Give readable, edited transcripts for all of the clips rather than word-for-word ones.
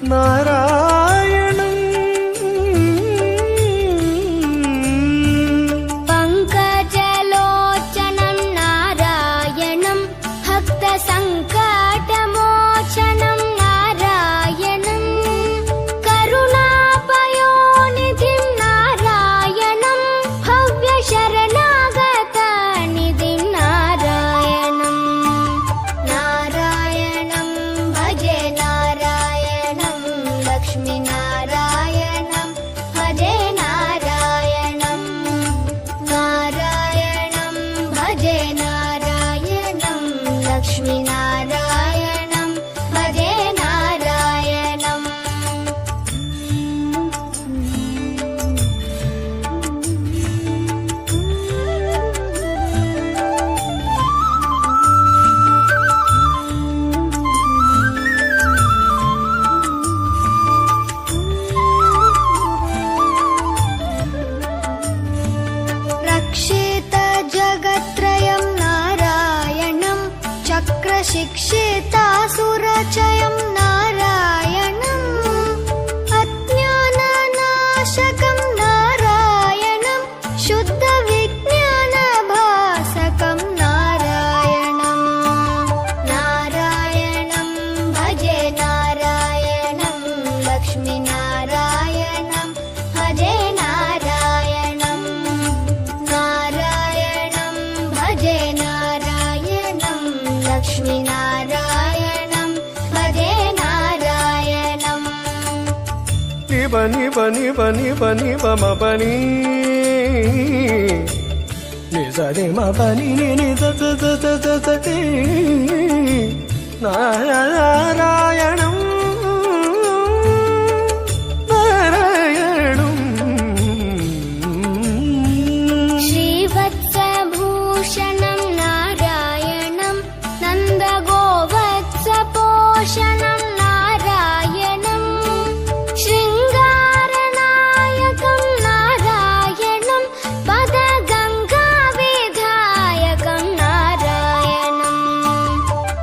नारायणम् पङ्कजलोचनं नारायणं भक्तसङ्कटमोचनं नारायणं करुणापयोनिधिं नारायणं भव्यशरणागतनिधिं नारायणं नारायणं भजे नारायणं लक्ष्मीनारायणं भजे नारायणं नारायणं भजे नारायणं लक्ष्मीनारायणं भजे नारायणम् रक्षेत जगत्त्रयं नारायणं चक्रशिक्षितासुरचयं नारायणम् अज्ञाननाशकं नारायणं शुद्धविज्ञानभासकं नारायणं नारायणं भजे नारायणं लक्ष्मीनारायणं भजे नारायणं नारायणं भजे नारायणं लक्ष्मीनारायणं भजे नारायणम् निब निब निब निब निब मबनी निजरे मबनी निज नारायणं श्रीवत्सभूषणं नारायणं नन्दगोवत्सपोषणं नारायणं शृङ्गारनायकं नारायणं पदगङ्गाविधायकं नारायणं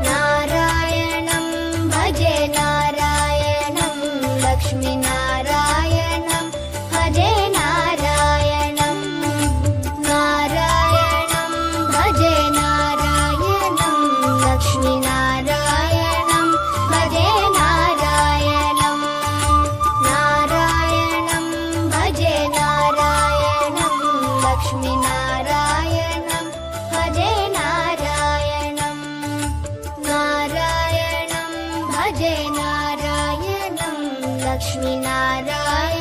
नारायणं भजे नारायणं लक्ष्मीनारायणं भजे नारायणं नारायणं भजे नारायणं लक्ष्मीनारायणं भजे नारायणं नारायणं भजे नारायणं लक्ष्मीनारायणं भजे नारायणं नारायणं भजे नारायणं लक्ष्मीनारायणं